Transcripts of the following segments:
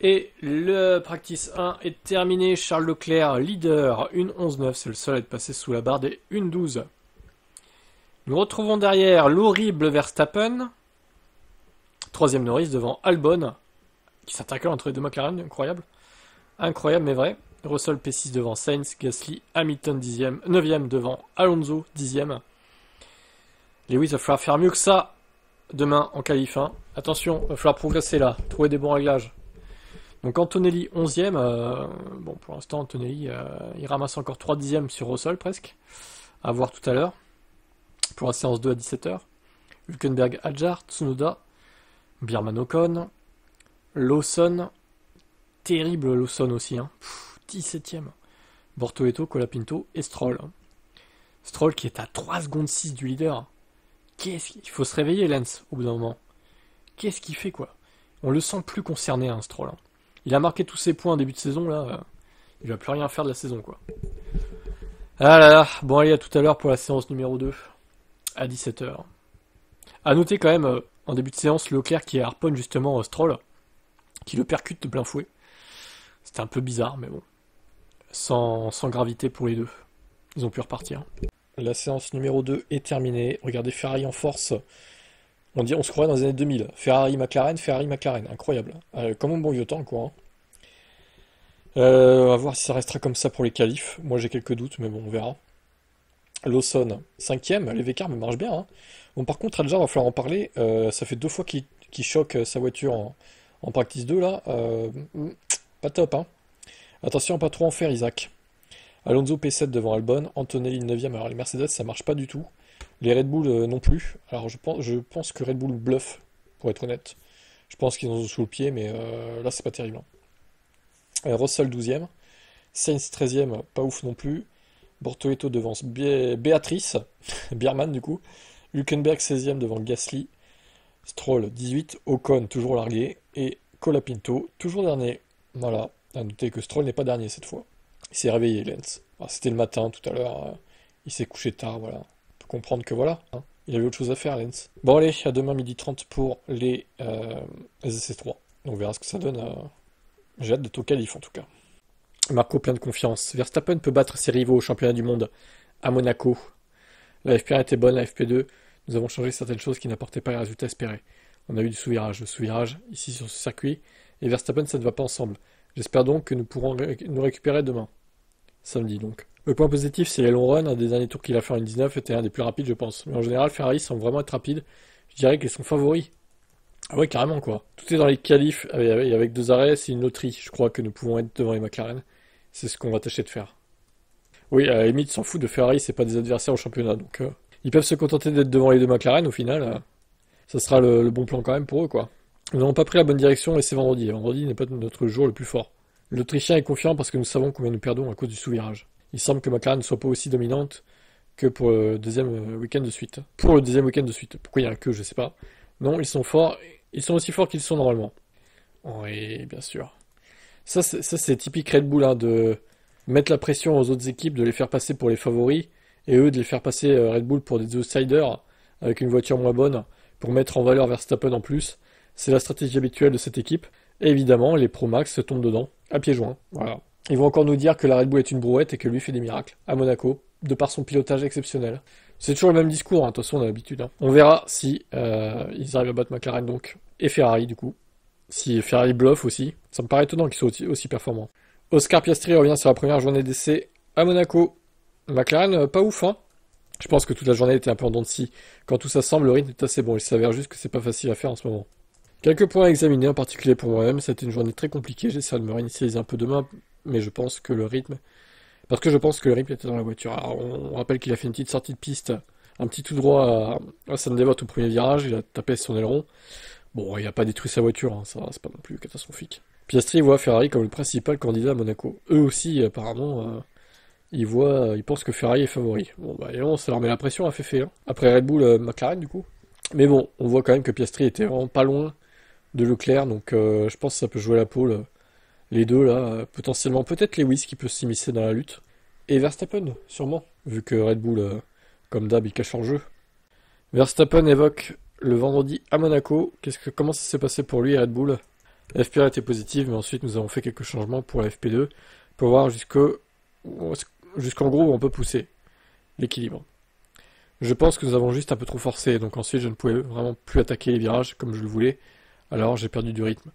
Et le practice 1 est terminé. Charles Leclerc, leader, 1,11,9. C'est le seul à être passé sous la barre des 1,12. Nous retrouvons derrière l'horrible Verstappen. Troisième Norris devant Albon, qui s'attaque entre les deux McLaren, incroyable. Incroyable mais vrai. Russell P6 devant Sainz, Gasly, Hamilton 10e, 9e devant Alonso 10e. Lewis va falloir faire mieux que ça demain en qualif 1. Attention, va falloir progresser là, trouver des bons réglages. Donc Antonelli 11e, bon pour l'instant Antonelli il ramasse encore 3 dixièmes sur Russell presque. À voir tout à l'heure. Pour la séance 2 à 17h. Hülkenberg, Hadjar, Tsunoda, Bierman Ocon, Lawson, terrible Lawson aussi, hein. 17ème. Bortoleto, Colapinto et Stroll. Stroll qui est à 3 secondes 6 du leader. Il faut se réveiller, Lance, au bout d'un moment. Qu'est-ce qu'il fait, quoi? On le sent plus concerné, hein, Stroll. Hein. Il a marqué tous ses points en début de saison, là. Il va plus rien faire de la saison, quoi. Ah là là. Bon, allez, à tout à l'heure pour la séance numéro 2. À 17h. A noter quand même, en début de séance, Leclerc qui harponne justement Stroll, qui le percute de plein fouet. C'était un peu bizarre, mais bon. Sans gravité pour les deux. Ils ont pu repartir. La séance numéro 2 est terminée. Regardez Ferrari en force. On se croirait dans les années 2000. Ferrari, McLaren, incroyable. Comme au bon vieux temps, quoi. Hein. On va voir si ça restera comme ça pour les qualifs. Moi j'ai quelques doutes, mais bon, on verra. Lawson, 5ème, les Vécars me marchent bien. Hein. Bon, par contre, Adjar, va falloir en parler. Ça fait 2 fois qu'il choque sa voiture en practice 2, là. Pas top, hein. Attention à pas trop en faire, Isaac. Alonso P7 devant Albon, Antonelli 9ème. Alors les Mercedes, ça marche pas du tout. Les Red Bull non plus. Alors je pense que Red Bull bluffe, pour être honnête. Je pense qu'ils en ont sous le pied, mais là, c'est pas terrible. Hein. Russell 12ème. Sainz 13ème, pas ouf non plus. Bortoleto devant Béatrice, Bierman du coup. Hülkenberg 16ème devant Gasly. Stroll 18, Ocon toujours largué. Et Colapinto toujours dernier. Voilà, à noter que Stroll n'est pas dernier cette fois. Il s'est réveillé, Lens. C'était le matin tout à l'heure. Il s'est couché tard, voilà. On peut comprendre que voilà. Hein, il avait autre chose à faire, Lens. Bon allez, à demain 12h30 pour les SC3. On verra ce que ça donne. J'ai hâte d'être au qualif en tout cas. Marco plein de confiance. Verstappen peut battre ses rivaux au championnat du monde à Monaco. La FP1 était bonne, la FP2, nous avons changé certaines choses qui n'apportaient pas les résultats espérés. On a eu du sous-virage. Le sous-virage, ici sur ce circuit, et Verstappen, ça ne va pas ensemble. J'espère donc que nous pourrons nous récupérer demain. Samedi donc. Le point positif, c'est les long runs. Un des derniers tours qu'il a fait en 19 était un des plus rapides, je pense. Mais en général, Ferrari semble vraiment être rapide. Je dirais qu'ils sont favoris. Ah ouais, carrément quoi. Tout est dans les qualifs, avec 2 arrêts, c'est une loterie. Je crois que nous pouvons être devant les McLaren. C'est ce qu'on va tâcher de faire. Oui, à la limite, s'en fout de Ferrari, c'est pas des adversaires au championnat, donc ils peuvent se contenter d'être devant les deux McLaren au final. Ça sera le bon plan quand même pour eux, quoi. Nous n'avons pas pris la bonne direction et c'est vendredi. Vendredi n'est pas notre jour le plus fort. L'Autrichien est confiant parce que nous savons combien nous perdons à cause du sous-virage. Il semble que McLaren ne soit pas aussi dominante que pour le deuxième week-end de suite. Pour le deuxième week-end de suite. Pourquoi il y a un que, je sais pas. Non, ils sont forts. Ils sont aussi forts qu'ils sont normalement. Oui, bien sûr. Ça c'est typique Red Bull, hein, de mettre la pression aux autres équipes, de les faire passer pour les favoris, et eux de les faire passer Red Bull pour des outsiders, avec une voiture moins bonne, pour mettre en valeur Verstappen en plus. C'est la stratégie habituelle de cette équipe. Et évidemment, les Pro Max se tombent dedans, à pieds joints. Voilà. Ils vont encore nous dire que la Red Bull est une brouette et que lui fait des miracles, à Monaco, de par son pilotage exceptionnel. C'est toujours le même discours, hein, de toute façon on a l'habitude. Hein. On verra si ils arrivent à battre McLaren donc, et Ferrari du coup. Si Ferrari bluffe aussi, ça me paraît étonnant qu'ils soient aussi performants. Oscar Piastri revient sur la première journée d'essai à Monaco. McLaren, pas ouf, hein. Je pense que toute la journée était un peu en dents de scie. Quand tout ça semble, le rythme est assez bon. Il s'avère juste que c'est pas facile à faire en ce moment. Quelques points à examiner, en particulier pour moi-même. C'était une journée très compliquée. J'essaie de me réinitialiser un peu demain, mais je pense que le rythme... Parce que je pense que le rythme était dans la voiture. Alors, on rappelle qu'il a fait une petite sortie de piste, un petit tout droit à Sandevot au premier virage. Il a tapé son aileron. Bon, il n'a pas détruit sa voiture, hein, ça c'est pas non plus catastrophique. Piastri voit Ferrari comme le principal candidat à Monaco. Eux aussi, apparemment, ils pensent que Ferrari est favori. Bon, bah, et on, ça leur met la pression à Féfé. Hein. Après Red Bull, McLaren, du coup. Mais bon, on voit quand même que Piastri était vraiment pas loin de Leclerc, donc je pense que ça peut jouer la pole. Les deux, là, potentiellement, peut-être Lewis qui peut s'immiscer dans la lutte. Et Verstappen, sûrement, vu que Red Bull, comme d'hab, il cache leur jeu. Verstappen évoque le vendredi à Monaco. Comment ça s'est passé pour lui, Red Bull? La FP1 était positive, mais ensuite nous avons fait quelques changements pour la FP2 pour voir jusqu'en gros où on peut pousser l'équilibre. Je pense que nous avons juste un peu trop forcé, donc ensuite je ne pouvais vraiment plus attaquer les virages comme je le voulais, alors j'ai perdu du rythme.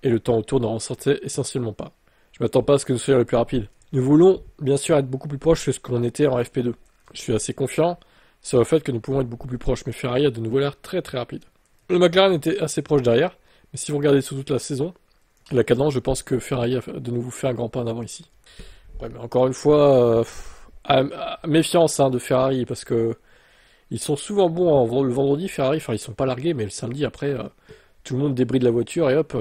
Et le temps autour n'en ressortait essentiellement pas. Je m'attends pas à ce que nous soyons les plus rapides. Nous voulons bien sûr être beaucoup plus proches de ce qu'on était en FP2. Je suis assez confiant sur le fait que nous pouvons être beaucoup plus proches, mais Ferrari a de nouveau l'air très très rapide. Le McLaren était assez proche derrière, mais si vous regardez sur toute la saison, la cadence, je pense que Ferrari a de nouveau fait un grand pas en avant ici. Ouais, mais encore une fois, méfiance de Ferrari, parce que ils sont souvent bons le vendredi, Ferrari, enfin ils sont pas largués, mais le samedi après, tout le monde débride la voiture et hop,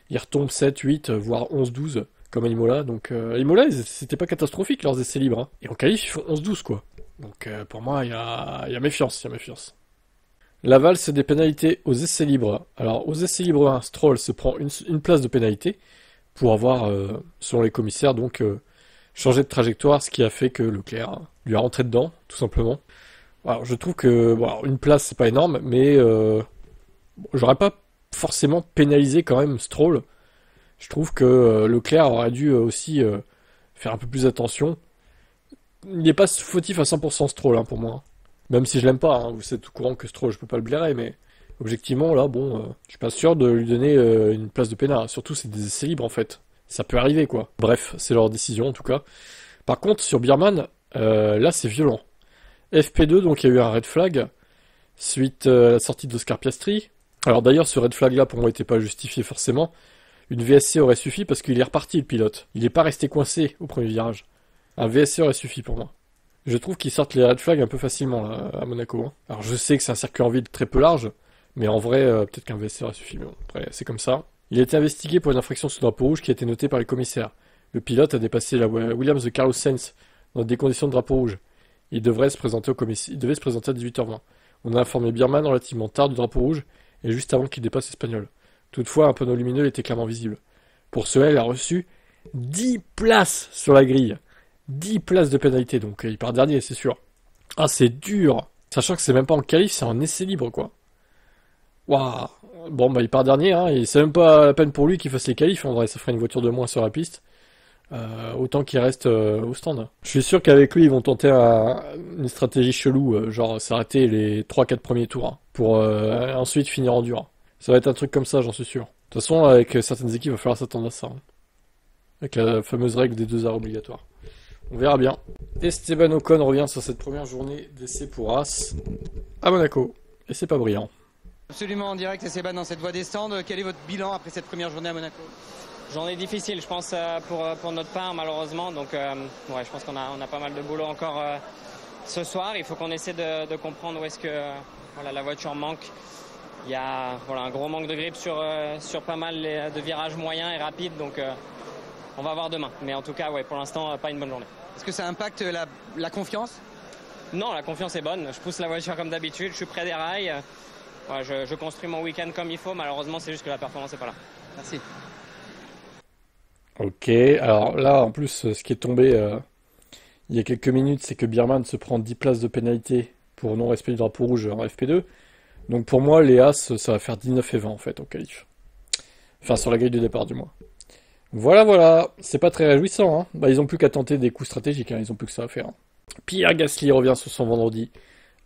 ils retombent 7, 8, voire 11, 12, comme à Imola. Donc à Imola, c'était pas catastrophique leurs essais libres, hein. Et en qualif, ils font 11, 12 quoi. Donc pour moi, il y a méfiance, il y a méfiance. Laval, c'est des pénalités aux essais libres. Alors aux essais libres 1, Stroll se prend une place de pénalité pour avoir, selon les commissaires, donc changé de trajectoire, ce qui a fait que Leclerc lui a rentré dedans, tout simplement. Alors je trouve que bon, alors, une place, c'est pas énorme, mais j'aurais pas forcément pénalisé quand même Stroll. Je trouve que Leclerc aurait dû aussi faire un peu plus attention. Il n'est pas fautif à 100% Stroll pour moi. Même si je l'aime pas, vous êtes au courant que Stroll je peux pas le blairer, mais objectivement là bon, je suis pas sûr de lui donner une place de pénal. Surtout c'est des essais libres en fait. Ça peut arriver quoi. Bref, c'est leur décision en tout cas. Par contre sur Biermann, là c'est violent. FP2 donc il y a eu un red flag suite à la sortie d'Oscar Piastri. Alors d'ailleurs ce red flag là pour moi n'était pas justifié forcément. Une VSC aurait suffi parce qu'il est reparti le pilote. Il n'est pas resté coincé au premier virage. Un VSC aurait suffi pour moi. Je trouve qu'ils sortent les red flags un peu facilement là, à Monaco. Alors je sais que c'est un circuit en ville très peu large, mais en vrai peut-être qu'un VSC aurait suffi. Mais bon, après c'est comme ça. Il a été investigué pour une infraction sous drapeau rouge qui a été notée par les commissaires. Le pilote a dépassé la Williams de Carlos Sainz dans des conditions de drapeau rouge. Il devait se présenter à 18h20. On a informé Biermann relativement tard du drapeau rouge et juste avant qu'il dépasse l'Espagnol. Toutefois, un panneau lumineux était clairement visible. Pour cela, il a reçu 10 places sur la grille. 10 places de pénalité, donc il part dernier, c'est sûr. Ah, c'est dur. Sachant que c'est même pas en qualif, c'est en essai libre, quoi. Waouh. Bon, bah il part dernier, et c'est même pas la peine pour lui qu'il fasse les qualifs, en vrai, ça ferait une voiture de moins sur la piste. Autant qu'il reste au stand. Je suis sûr qu'avec lui, ils vont tenter une stratégie chelou, genre s'arrêter les 3-4 premiers tours, pour ensuite finir en dur. Ça va être un truc comme ça, j'en suis sûr. De toute façon, avec certaines équipes, il va falloir s'attendre à ça. Avec la fameuse règle des 2 arrêts obligatoires. On verra bien. Esteban Ocon revient sur cette première journée d'essai pour As à Monaco. Et c'est pas brillant. Absolument en direct, Esteban, dans cette voie des stands. Quel est votre bilan après cette première journée à Monaco? Journée difficile, je pense, pour notre part, malheureusement. Donc, je pense qu'on a pas mal de boulot encore ce soir. Il faut qu'on essaie de comprendre où est-ce que la voiture manque. Il y a un gros manque de grip sur pas mal de virages moyens et rapides. Donc, on va voir demain. Mais en tout cas, pour l'instant, pas une bonne journée. Est-ce que ça impacte la confiance? Non, la confiance est bonne. Je pousse la voiture comme d'habitude. Je suis près des rails. Je construis mon week-end comme il faut. Malheureusement, c'est juste que la performance n'est pas là. Merci. Ok, alors là, en plus, ce qui est tombé il y a quelques minutes, c'est que Biermann se prend 10 places de pénalité pour non-respect du drapeau rouge en FP2. Donc pour moi, les As, ça va faire 19 et 20 en fait, au qualif. Enfin, sur la grille de départ du moins. Voilà, c'est pas très réjouissant. Bah, ils ont plus qu'à tenter des coups stratégiques, ils ont plus que ça à faire. Pierre Gasly revient sur son vendredi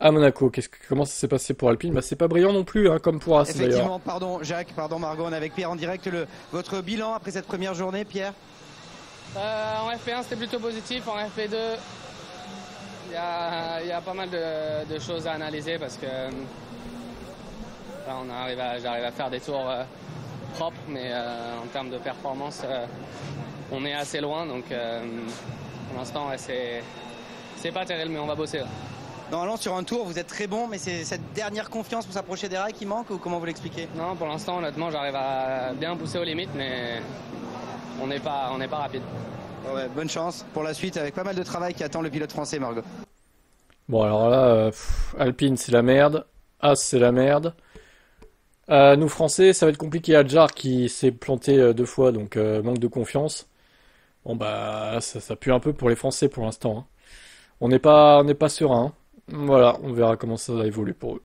à Monaco. Comment ça s'est passé pour Alpine? Bah, c'est pas brillant non plus, comme pour As d'ailleurs. Effectivement, pardon Jacques, pardon Margot, on est avec Pierre en direct. Votre bilan après cette première journée, Pierre? En FP1 c'était plutôt positif, en FP2 il y a pas mal de choses à analyser parce que là j'arrive à faire des tours propres, mais en termes de performance on est assez loin, donc pour l'instant c'est pas terrible, mais on va bosser là. Normalement sur un tour vous êtes très bon, mais c'est cette dernière confiance pour s'approcher des rails qui manque, ou comment vous l'expliquez? Non, pour l'instant honnêtement j'arrive à bien pousser aux limites, mais on n'est pas rapide. Ouais, bonne chance pour la suite, avec pas mal de travail qui attend le pilote français, Margot. Bon, alors là, Alpine c'est la merde, As c'est la merde. Nous Français, ça va être compliqué. Adjar qui s'est planté 2 fois, donc manque de confiance. Bon bah, ça pue un peu pour les Français pour l'instant. On n'est pas serein. Voilà, on verra comment ça va évoluer pour eux.